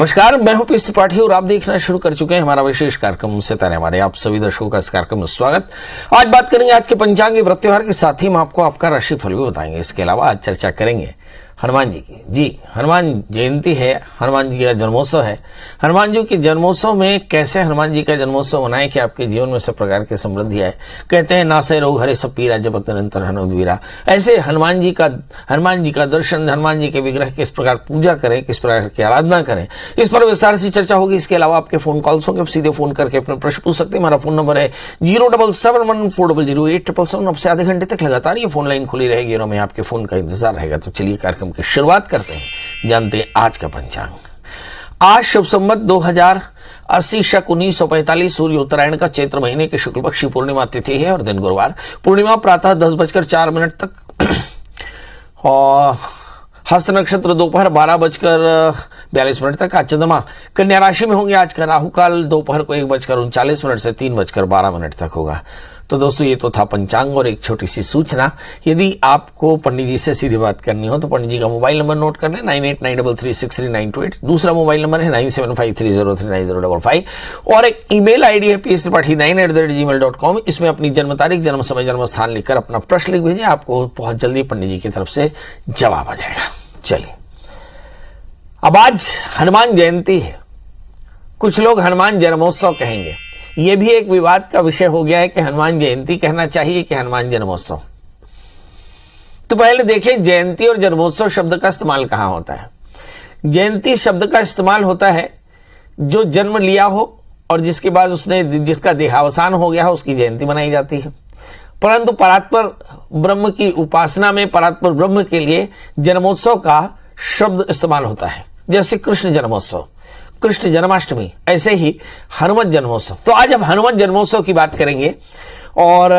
नमस्कार, मैं हूं पीएस त्रिपाठी और आप देखना शुरू कर चुके हैं हमारा विशेष कार्यक्रम सितारे हमारे। आप सभी दर्शकों का इस कार्यक्रम में स्वागत। आज बात करेंगे आज के पंचांग व्रत त्योहार के साथ ही हम आपको आपका राशिफल भी बताएंगे। इसके अलावा आज चर्चा करेंगे हनुमान जी की। जी, हनुमान जयंती है, हनुमान जी का जन्मोत्सव है। हनुमान जी के जन्मोत्सव में कैसे हनुमान जी का जन्मोत्सव मनाएं कि आपके जीवन में सब प्रकार की समृद्धि आए। कहते हैं नासे रोग हरे सब पीरा जपत निरंतर हनुमत वीरा। ऐसे हनुमान जी का दर्शन, हनुमान जी के विग्रह किस प्रकार पूजा करें, किस प्रकार की आराधना करें, इस पर विस्तार से चर्चा होगी। इसके अलावा आपके फोन कॉल्स होंगे, सीधे फोन करके अपने प्रश्न पूछ सकते हैं। हमारा फोन नंबर है 07714000877। अब से आधे घंटे तक लगातार ये फोन लाइन खुली रहेगी और हमें आपके फोन का इंतजार रहेगा। तो चलिए कार्यक्रम की शुरुआत करते हैं, जानते हैं आज का पंचांग। आज शुभ संवत 2080 शक 1945 सूर्य उत्तरायण का चैत्र महीने के शुक्ल पक्ष की पूर्णिमा तिथि है और दिन गुरुवार। पूर्णिमा प्रातः 10:04 तक और हस्त नक्षत्र दोपहर 12:42 तक। आज चंद्रमा कन्या राशि में होंगे। आज का राहु काल दोपहर को 1:39 से 3:12 तक होगा। तो दोस्तों, ये तो था पंचांग और एक छोटी सी सूचना। यदि आपको पंडित जी से सीधी बात करनी हो तो पंडित जी का मोबाइल नंबर नोट कर लें 9893363928। दूसरा मोबाइल नंबर है 9753039055 और एक ईमेल आईडी है pstripathi9@gmail.com। इसमें अपनी जन्म तारीख, जन्म समय, जन्म स्थान लिखकर अपना प्रश्न लिख भेजें। आपको बहुत जल्दी पंडित जी की तरफ से जवाब आ जाएगा। चलिए, अब आज हनुमान जयंती है। कुछ लोग हनुमान जन्मोत्सव कहेंगे। यह भी एक विवाद का विषय हो गया है कि हनुमान जयंती कहना चाहिए कि हनुमान जन्मोत्सव। तो पहले देखें, जयंती और जन्मोत्सव शब्द का इस्तेमाल कहां होता है। जयंती शब्द का इस्तेमाल होता है जो जन्म लिया हो और जिसके बाद जिसका देहावसान हो गया हो, उसकी जयंती मनाई जाती है। परंतु परात्पर ब्रह्म की उपासना में परात्पर ब्रह्म के लिए जन्मोत्सव का शब्द इस्तेमाल होता है। जैसे कृष्ण जन्मोत्सव, कृष्ण जन्माष्टमी, ऐसे ही हनुमत जन्मोत्सव। तो आज हम हनुमत जन्मोत्सव की बात करेंगे और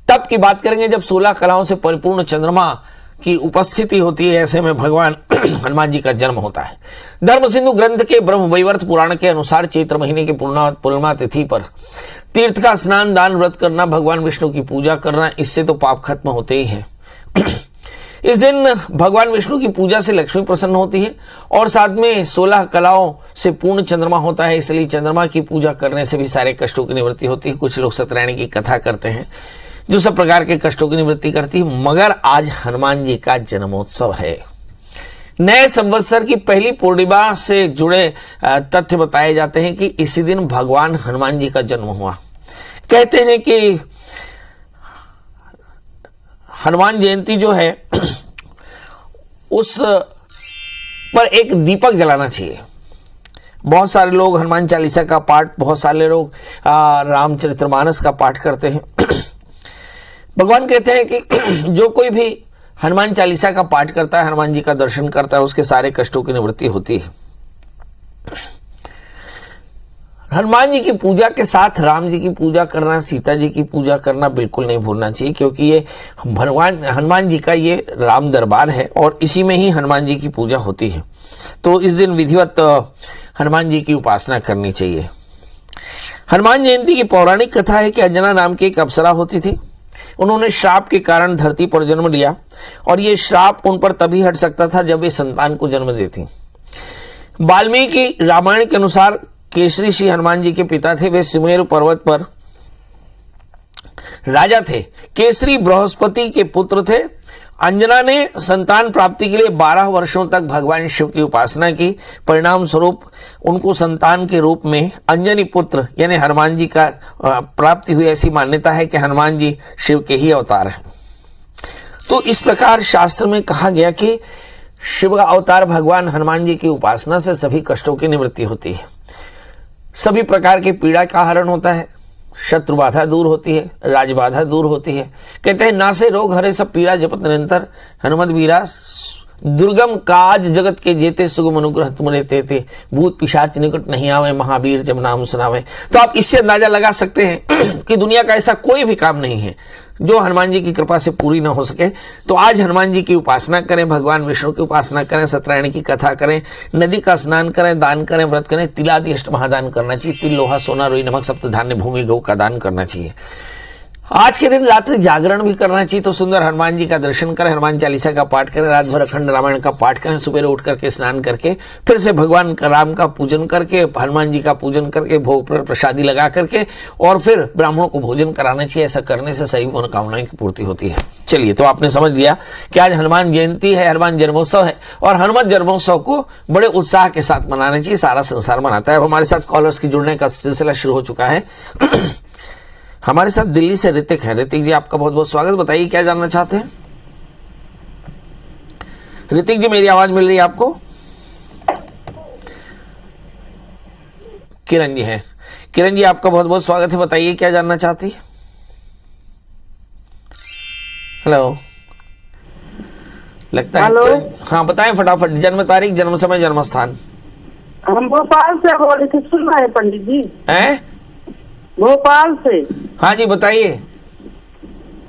तब की बात करेंगे जब 16 कलाओं से परिपूर्ण चंद्रमा की उपस्थिति होती है। ऐसे में भगवान हनुमान जी का जन्म होता है। धर्म सिंधु ग्रंथ के ब्रह्म वैवर्त पुराण के अनुसार चैत्र महीने की पूर्णिमा तिथि पर तीर्थ का स्नान, दान, व्रत करना, भगवान विष्णु की पूजा करना, इससे तो पाप खत्म होते ही हैं। इस दिन भगवान विष्णु की पूजा से लक्ष्मी प्रसन्न होती है और साथ में 16 कलाओं से पूर्ण चंद्रमा होता है। इसलिए चंद्रमा की पूजा करने से भी सारे कष्टों की निवृत्ति होती है। कुछ लोग सत्यनारायण की कथा करते हैं जो सब प्रकार के कष्टों की निवृत्ति करती है। मगर आज हनुमान जी का जन्मोत्सव है। नए संवत्सर की पहली पूर्णिमा से जुड़े तथ्य बताए जाते हैं कि इसी दिन भगवान हनुमान जी का जन्म हुआ। कहते हैं कि हनुमान जयंती जो है उस पर एक दीपक जलाना चाहिए। बहुत सारे लोग हनुमान चालीसा का पाठ, बहुत सारे लोग रामचरितमानस का पाठ करते हैं। भगवान कहते हैं कि जो कोई भी हनुमान चालीसा का पाठ करता है, हनुमान जी का दर्शन करता है, उसके सारे कष्टों की निवृत्ति होती है। हनुमान जी की पूजा के साथ राम जी की पूजा करना, सीता जी की पूजा करना बिल्कुल नहीं भूलना चाहिए, क्योंकि ये हनुमान जी का ये राम दरबार है और इसी में ही हनुमान जी की पूजा होती है। तो इस दिन विधिवत हनुमान जी की उपासना करनी चाहिए। हनुमान जयंती की पौराणिक कथा है कि अंजना नाम की एक अप्सरा होती थी। उन्होंने श्राप के कारण धरती पर जन्म लिया और ये श्राप उन पर तभी हट सकता था जब वे संतान को जन्म देती। वाल्मीकि रामायण के अनुसार केसरी श्री हनुमान जी के पिता थे। वे सुमेरु पर्वत पर राजा थे। केसरी बृहस्पति के पुत्र थे। अंजना ने संतान प्राप्ति के लिए 12 वर्षों तक भगवान शिव की उपासना की। परिणाम स्वरूप उनको संतान के रूप में अंजनी पुत्र यानी हनुमान जी का प्राप्ति हुई। ऐसी मान्यता है कि हनुमान जी शिव के ही अवतार हैं। तो इस प्रकार शास्त्र में कहा गया कि शिव का अवतार भगवान हनुमान जी की उपासना से सभी कष्टों की निवृत्ति होती है, सभी प्रकार की पीड़ा का हरण होता है, शत्रु बाधा दूर होती है, राज बाधा दूर होती है। कहते हैं नासे रोग हरे सब पीड़ा जपत निरंतर हनुमत वीरा। दुर्गम काज जगत के जेते सुगम अनुग्रह तुम रहते थे। भूत पिशाच निकट नहीं आवे, महावीर जब नाम सुनावे। तो आप इससे अंदाजा लगा सकते हैं कि दुनिया का ऐसा कोई भी काम नहीं है जो हनुमान जी की कृपा से पूरी ना हो सके। तो आज हनुमान जी की उपासना करें, भगवान विष्णु की उपासना करें, सत्यनारायण की कथा करें, नदी का स्नान करें, दान करें, व्रत करें। तिलादि अष्ट महादान करना चाहिए। तिल, लोहा, सोना, रुई, नमक, सप्त धान्य, भूमि, गौ का दान करना चाहिए। आज के दिन रात्रि जागरण भी करना चाहिए, तो सुंदर हनुमान जी का दर्शन करें, हनुमान चालीसा का पाठ करें, रात भर अखंड रामायण का पाठ करें, सुबह उठ करके स्नान करके फिर से भगवान राम का पूजन करके, हनुमान जी का पूजन करके, भोग पर प्रसादी लगा करके और फिर ब्राह्मणों को भोजन कराना चाहिए। ऐसा करने से सही मनोकामनाएं की पूर्ति होती है। चलिए, तो आपने समझ लिया कि आज हनुमान जयंती है, हनुमान जन्मोत्सव है और हनुमान जन्मोत्सव को बड़े उत्साह के साथ मनाना चाहिए। सारा संसार मनाता है। अब हमारे साथ कॉलर्स की जुड़ने का सिलसिला शुरू हो चुका है। हमारे साथ दिल्ली से ऋतिक है। ऋतिक जी, आपका बहुत बहुत स्वागत। बताइए क्या जानना चाहते हैं। ऋतिक जी, मेरी आवाज मिल रही है आपको? किरण जी हैं। किरण जी, आपका बहुत बहुत स्वागत है। बताइए क्या जानना चाहती है। हेलो, लगता है। हेलो, हाँ, बताएं फटाफट। जन्म तारीख, जन्म समय, जन्म स्थान। हम भोपाल से बोल रहे थे, सुन रहे हैं पंडित जी? हैं? भोपाल से। हाँ जी, बताइए।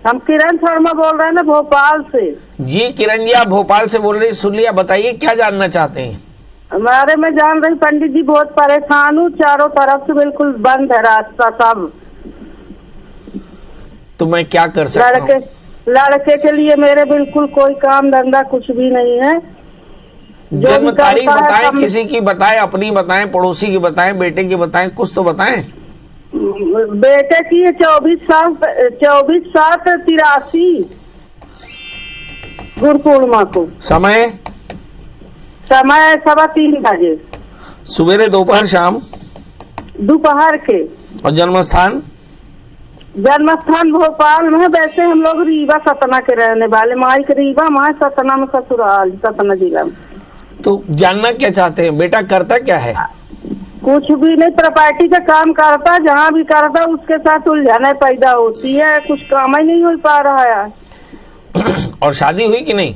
हम किरण शर्मा बोल रहे हैं ना, भोपाल से। जी किरण जी, आप भोपाल से बोल रही, सुन लिया। बताइए क्या जानना चाहते हैं। हमारे में जान रही पंडित जी, बहुत परेशान हूँ, चारों तरफ से बिल्कुल बंद है रास्ता सब। तो मैं क्या कर सकता हूँ? लड़के के लिए मेरे बिल्कुल कोई काम धंधा कुछ भी नहीं है। जन्म तारीख बताएं, किसी की बताएं, अपनी बताएं, पड़ोसी की बताएं, बेटे की बताएं, कुछ तो बताएं। बेटे की 24/7/83 गुरु पूर्णिमा को। समय 3:15 बजे, सवेरे, दोपहर, शाम, दोपहर के। और जन्म स्थान? जन्म स्थान भोपाल में है। वैसे हम लोग रीवा सतना के रहने वाले, माई के रीवा, माँ सतना में ससुराल, सतना जिला में। तो जानना क्या चाहते हैं? बेटा करता क्या है? कुछ भी नहीं, प्रॉपर्टी का काम करता, जहाँ भी करता उसके साथ उलझने पैदा होती है, कुछ काम ही नहीं हो पा रहा है। और शादी हुई कि नहीं?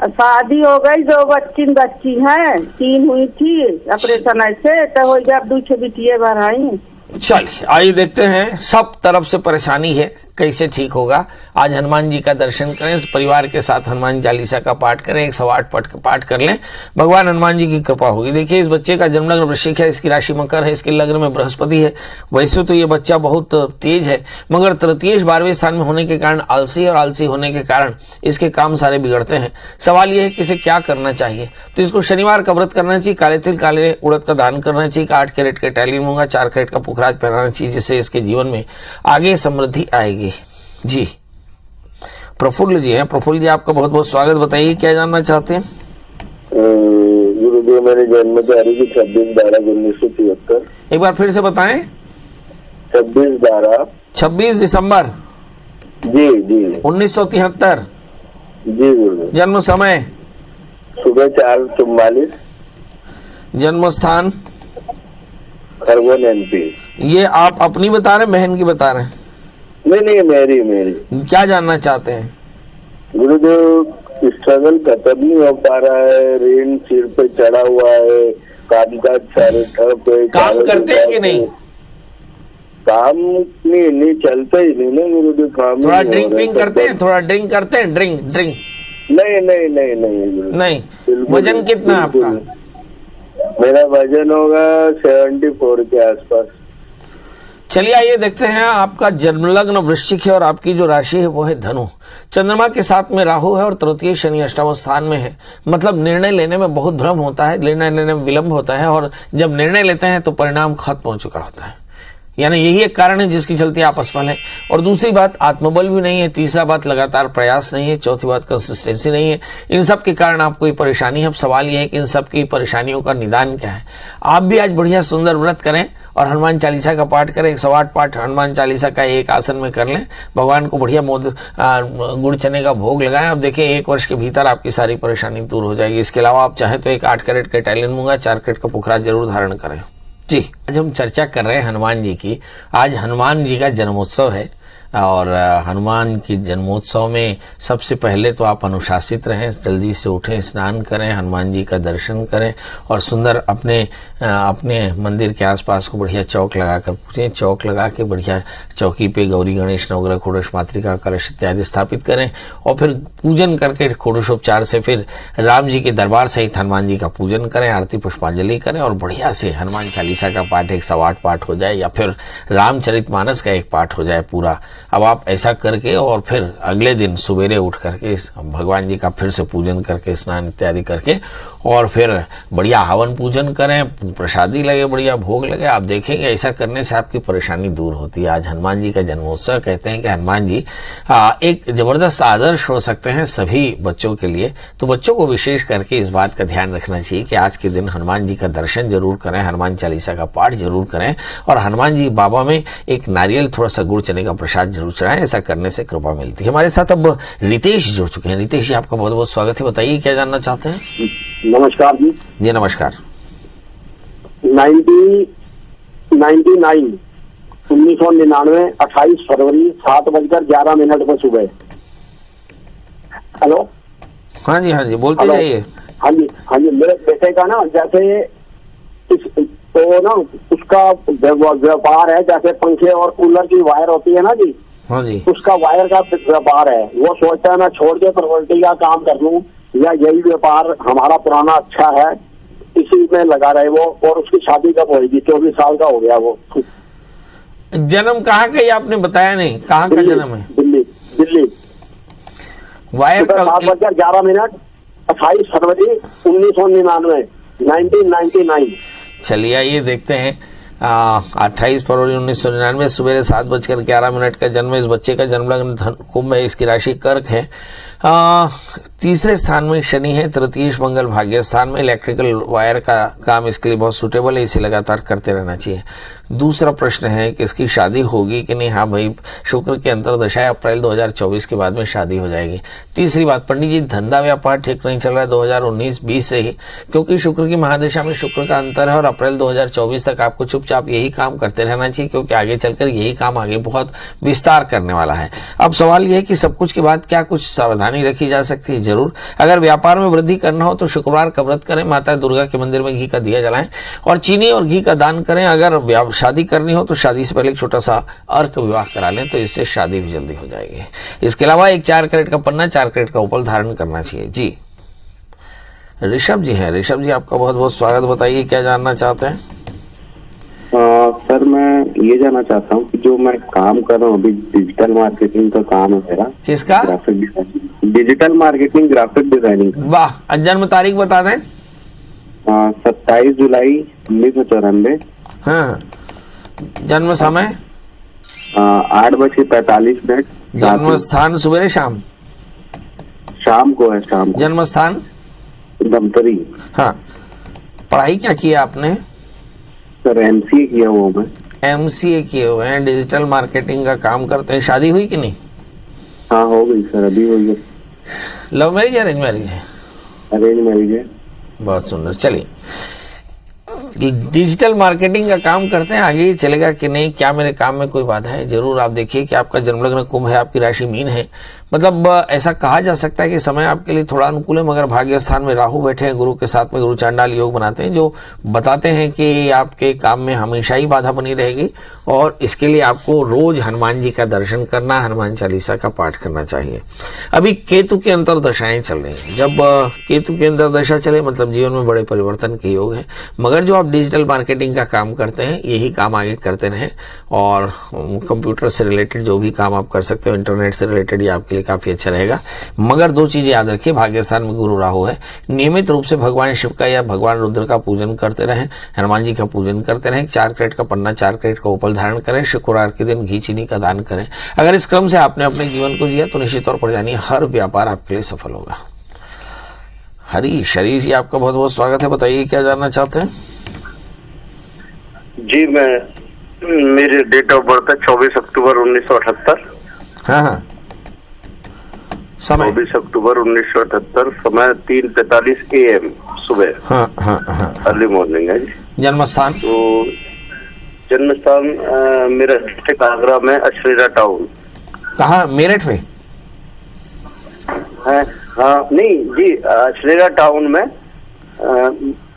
शादी हो गई, 2 बच्ची हैं, 3 हुई थी ऑपरेशन ऐसे, तो हो गया, 2 बिटिया बढ़ाई। चलिए, आइए देखते हैं। सब तरफ से परेशानी है, कैसे ठीक होगा। आज हनुमान जी का दर्शन करें, परिवार के साथ हनुमान चालीसा का पाठ करें, 108 पाठ कर लें, भगवान हनुमान जी की कृपा होगी। देखिए, इस बच्चे का जन्म लग्न वृश्चिक है, इसकी राशि मकर है, इसके लग्न में बृहस्पति है। वैसे तो ये बच्चा बहुत तेज है, मगर तृतीय 12वें स्थान में होने के कारण आलसी, और आलसी होने के कारण इसके काम सारे बिगड़ते हैं। सवाल यह है कि इसे क्या करना चाहिए। तो इसको शनिवार का व्रत करना चाहिए, काले तिल काले उड़द का दान करना चाहिए, 8 कैरेट के टैलिन मूंगा, 4 कैरेट का पुखराज पहनाना चाहिए, जिससे इसके जीवन में आगे समृद्धि आएगी। जी, प्रफुल्ल जी हैं। प्रफुल्ल जी, आपका बहुत बहुत स्वागत। बताइए क्या जानना चाहते हैं। गुरुदेव, मेरी जन्म तारीख 26/12/1973। एक बार फिर से बताएं। 26 दिसंबर जी 1973। जी गुरुदेव। जन्म समय सुबह 4:44। जन्म स्थान खरगोन MP। ये आप अपनी बता रहे हैं, बहन की बता रहे हैं? नहीं, मेरी। क्या जानना चाहते हैं? गुरुदेव, स्ट्रगल खत्म नहीं हो पा रहा है, ऋण सिर पे चढ़ा हुआ है, कामकाज सारे ठप है। काम करते हैं कि नहीं? काम नहीं चलता ही नहीं ना गुरुदेव, काम। थोड़ा ड्रिंक करते हैं? थोड़ा ड्रिंक करते हैं? ड्रिंक नहीं। वजन कितना है आपका? मेरा वजन होगा 74 के आसपास। चलिए, आइए देखते हैं। आपका जन्मलग्न वृश्चिक है और आपकी जो राशि है वो है धनु। चंद्रमा के साथ में राहु है और तृतीय शनि अष्टम स्थान में है। मतलब निर्णय लेने में बहुत भ्रम होता है, निर्णय लेने में विलंब होता है, और जब निर्णय लेते हैं तो परिणाम खत्म हो चुका होता है। यानी यही एक कारण है जिसकी चलते आप असफल हैं। और दूसरी बात, आत्मबल भी नहीं है। तीसरा बात, लगातार प्रयास नहीं है। चौथी बात, कंसिस्टेंसी नहीं है। इन सब के कारण आपको ये परेशानी है। अब सवाल यह है कि इन सब की परेशानियों का निदान क्या है। आप भी आज बढ़िया सुंदर व्रत करें और हनुमान चालीसा का पाठ करें। 108 पाठ हनुमान चालीसा का एक आसन में कर लें। भगवान को बढ़िया गुड़ चने का भोग लगाएं। अब देखिए, 1 वर्ष के भीतर आपकी सारी परेशानी दूर हो जाएगी। इसके अलावा आप चाहें तो 8 कैरेट के टैलिन मूंगा, 4 कैरेट का पुखराज जरूर धारण करें। जी, आज हम चर्चा कर रहे हैं हनुमान जी की। आज हनुमान जी का जन्मोत्सव है और हनुमान की जन्मोत्सव में सबसे पहले तो आप अनुशासित रहें, जल्दी से उठें, स्नान करें, हनुमान जी का दर्शन करें और सुंदर अपने मंदिर के आसपास को बढ़िया चौक लगाकर पूजें। चौक लगा के बढ़िया चौकी पे गौरी गणेश नवग्रह खोड़श मातृका कलश इत्यादि स्थापित करें और फिर पूजन करके खोड़शोपचार से फिर राम जी के दरबार सहित हनुमान जी का पूजन करें, आरती पुष्पांजलि करें और बढ़िया से हनुमान चालीसा का पाठ 108 पाठ हो जाए या फिर रामचरितमानस का एक पाठ हो जाए पूरा। अब आप ऐसा करके और फिर अगले दिन सवेरे उठ करके भगवान जी का फिर से पूजन करके, स्नान इत्यादि करके, और फिर बढ़िया हवन पूजन करें, प्रसादी लगे, बढ़िया भोग लगे। आप देखेंगे ऐसा करने से आपकी परेशानी दूर होती है। आज हनुमान जी का जन्मोत्सव, कहते हैं कि हनुमान जी एक जबरदस्त आदर्श हो सकते हैं सभी बच्चों के लिए। तो बच्चों को विशेष करके इस बात का ध्यान रखना चाहिए कि आज के दिन हनुमान जी का दर्शन जरूर करें, हनुमान चालीसा का पाठ जरूर करें, और हनुमान जी बाबा में एक नारियल, थोड़ा सा गुड़ चने का प्रसाद जरूर चढ़ाएं। ऐसा करने से कृपा मिलती है। हमारे साथ अब रितेश जुड़ चुके हैं। रितेश जी, आपका बहुत बहुत स्वागत है। बताइए क्या जानना चाहते हैं। नमस्कार जी। जी नमस्कार। 1999 28 फरवरी 7:11 पर सुबह। हेलो। हाँ जी बोलते जाइए। हाँ जी मेरे बेटे का ना, जैसे तो ना उसका व्यापार है, जैसे पंखे और कूलर की वायर होती है ना जी। हाँ जी। उसका वायर का व्यापार है। वो सोचता है मैं छोड़ के प्रॉपर्टी का काम कर लूं, या यही व्यापार हमारा पुराना अच्छा है, इसी में लगा रहे वो। और उसकी शादी कब होगी? 24 साल का हो गया वो। जन्म कहाँ का, ये आपने बताया नहीं, कहाँ का जन्म है? दिल्ली। वायर का 7:11 28 फरवरी 1999। चलिए आइए देखते हैं। 28 फरवरी 1999 सुबह 7:11 का जन्म। इस बच्चे का जन्म लग्न धन कुंभ है, इसकी राशि कर्क है। तीसरे स्थान में शनि है, तृतीय मंगल भाग्य स्थान में। इलेक्ट्रिकल वायर का काम इसके लिए बहुत सूटेबल है, इसे लगातार करते रहना चाहिए। दूसरा प्रश्न है कि इसकी शादी होगी कि नहीं। हाँ भाई, शुक्र की अंतर्दशा है, अप्रैल 2024 के बाद में शादी हो जाएगी। तीसरी बात, पंडित जी धंधा व्यापार ठीक नहीं चल रहा है 2019-20 से ही, क्योंकि शुक्र की महादशा में शुक्र का अंतर है, और अप्रैल 2024 तक आपको चुपचाप यही काम करते रहना चाहिए, क्योंकि आगे चलकर यही काम आगे बहुत विस्तार करने वाला है। अब सवाल यह है कि सब कुछ के बाद क्या कुछ सावधानी रखी जा सकती है? जरूर। अगर व्यापार में वृद्धि करना हो तो शुक्रवार का व्रत करें, माता दुर्गा के मंदिर में घी का दिया जलाएं, और चीनी और घी का दान करें। अगर शादी करनी हो तो शादी से पहले एक छोटा सा अर्क विवाह करा लें, तो इससे शादी भी जल्दी हो जाएगी। इसके अलावा एक 4 कैरेट का पन्ना, 4 कैरेट का उपल धारण करना चाहिए। जी ऋषभ जी हैं। ऋषभ जी, आपका बहुत बहुत स्वागत। बताइए क्या जानना चाहते हैं। सर मैं ये जानना चाहता हूँ कि जो मैं काम कर रहा हूँ अभी, डिजिटल मार्केटिंग का काम है मेरा। किसका? Graphic designing. Digital marketing, graphic designing. वाह। जन्म तारीख बता दें। 27 जुलाई 1994। हाँ। जन्म समय? 8:45। जन्म स्थान सुबह शाम? शाम को है, शाम को। जन्म स्थान? धमतरी। हाँ। पढ़ाई क्या किया आपने? सर MCA किया हुआ मैं। MCA किए हुए हैं, डिजिटल मार्केटिंग का काम करते हैं। शादी हुई कि नहीं? हाँ हो गई सर, अभी हुई है। लव मैरिज या अरेंज मैरिज है? अरेंज मैरिज है। बहुत सुंदर। चलिए, डिजिटल मार्केटिंग का काम करते हैं, आगे चलेगा कि नहीं, क्या मेरे काम में कोई बाधा है? जरूर। आप देखिए कि आपका जन्मलग्न कुंभ है, आपकी राशि मीन है, मतलब ऐसा कहा जा सकता है कि समय आपके लिए थोड़ा अनुकूल है, मगर भाग्य स्थान में राहु बैठे हैं, गुरु के साथ में गुरु चांडाल योग बनाते हैं, जो बताते हैं कि आपके काम में हमेशा ही बाधा बनी रहेगी, और इसके लिए आपको रोज हनुमान जी का दर्शन करना, हनुमान चालीसा का पाठ करना चाहिए। अभी केतु की अंतर्दशाएं चल रही हैं। जब केतु की अंतर्दशा चले मतलब जीवन में बड़े परिवर्तन के योग है, मगर जो आप डिजिटल मार्केटिंग का काम करते हैं यही काम आगे करते रहें, और कंप्यूटर से रिलेटेड जो भी काम आप कर सकते हो, इंटरनेट से रिलेटेड, ये आपके लिए काफी अच्छा रहेगा। मगर 2 चीजें याद रखिए, भाग्य स्थान में गुरु राहु है, नियमित रूप से भगवान शिव का या भगवान रुद्र का पूजन करते रहें, हनुमान जी का पूजन करते रहें, 4 कैरेट का पन्ना, 4 कैरेट का उपल धारण करें, शुक्रवार के दिन घी चीनी का दान करें। अगर इस क्रम से आपने अपने जीवन को जिया तो निश्चित तौर पर जानिए हर व्यापार आपके लिए सफल होगा। हरीश जी, आपका बहुत बहुत स्वागत है। बताइए क्या जानना चाहते हैं। जी मेरी डेट ऑफ बर्थ है 24 अक्टूबर 1978। हाँ। समय? 24 अक्टूबर 1978, समय 3:45 AM सुबह। हाँ। अर्ली मॉर्निंग है जी। जन्म स्थान? तो जन्म स्थान मेरा डिस्ट्रिक्ट आगरा में अश्रेरा टाउन। कहाँ? मेरठ में? हाँ नहीं जी, अश्रेरा टाउन में,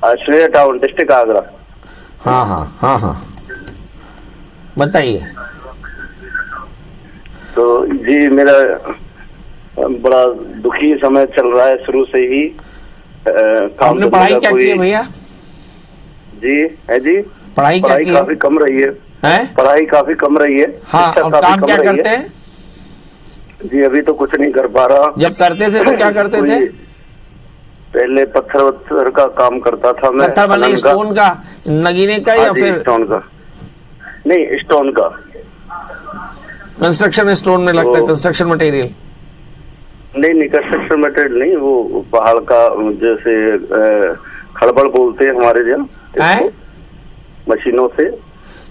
अश्रेरा टाउन डिस्ट्रिक्ट आगरा। हाँ। बताइए। तो जी मेरा बड़ा दुखी समय चल रहा है शुरू से ही। आपने पढ़ाई क्या की है भैया? जी है जी। पढ़ाई काफी कम रही है। हैं? पढ़ाई काफी कम रही है। हाँ, और काम क्या करते हैं? जी अभी तो कुछ नहीं कर पा रहा। जब करते थे तो क्या करते थे? पहले पत्थर वत्थर का काम करता था मैं। पत्थर मतलब स्टोन का, नगीने का, या फिर स्टोन का? नहीं, स्टोन का। कंस्ट्रक्शन स्टोन में लगता है, कंस्ट्रक्शन मटेरियल? नहीं, कंस्ट्रक्शन मटेरियल नहीं, वो पहाड़ का जैसे खड़बड़ बोलते हैं हमारे यहाँ, मशीनों से।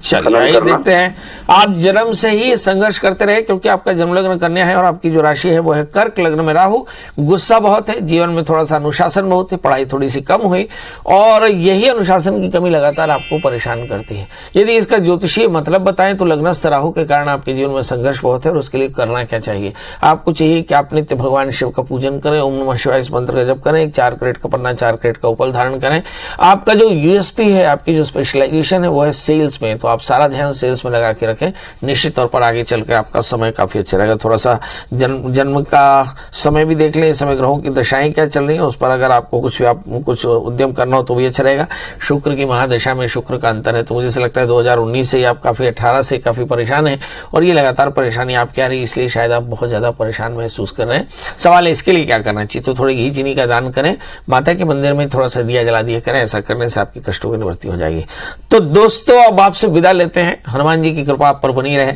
चलिए आइए देखते हैं। आप जन्म से ही संघर्ष करते रहे, क्योंकि आपका जन्म लग्न कन्या है और आपकी जो राशि है वो है कर्क लग्न में राहु। गुस्सा बहुत है, जीवन में थोड़ा सा अनुशासन बहुत है, पढ़ाई थोड़ी सी कम हुई और यही अनुशासन की कमी लगातार आपको परेशान करती है। यदि इसका ज्योतिषीय मतलब बताएं तो लग्नस्थ राहु के कारण आपके जीवन में संघर्ष बहुत है और उसके लिए करना क्या चाहिए? आपको चाहिए कि आप नित्य भगवान शिव का पूजन करें, ओम नमः शिवाय इस मंत्र का जप करें, 4 कैरेट का पन्ना, 4 कैरेट का उपल धारण करें। आपका जो यूएसपी है, आपकी जो स्पेशलाइजेशन है वो है सेल्स में, तो आप सारा ध्यान सेल्स में लगा के रखें। निश्चित तौर पर आगे चल के आपका समय काफी अच्छा रहेगा। थोड़ा सा जन्म का समय भी देख लें, इस समय ग्रहों की दशाएं क्या चल रही हैं उस पर अगर आपको कुछ उद्यम करना हो तो भी अच्छा रहेगा। शुक्र की महादशा में शुक्र का अंतर है, तो मुझे ऐसा लगता है 2019 से आप काफी 18 से काफी परेशान हैं और ये लगातार परेशानी आपकी आ रही है, इसलिए शायद आप बहुत ज्यादा परेशान महसूस कर रहे हैं। सवाल है इसके लिए क्या करना चाहिए? तो थोड़ी घी चीनी का दान करें, माता के मंदिर में थोड़ा सा दिया जला दिया करें, ऐसा करने से आपके कष्टों की निवृत्ति हो जाएगी। तो दोस्तों अब आपसे विदा लेते हैं। हनुमान जी की कृपा आप पर बनी रहे।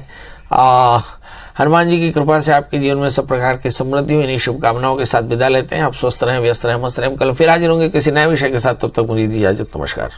हनुमान जी की कृपा से आपके जीवन में सब प्रकार की समृद्धि हो, इन्हीं शुभकामनाओं के साथ विदा लेते हैं। आप स्वस्थ रहें, व्यस्त रहें, मस्त रहें। कल फिर हाजिर होंगे किसी नए विषय के साथ, तब तक मुझे दीजिए इजाजत। नमस्कार।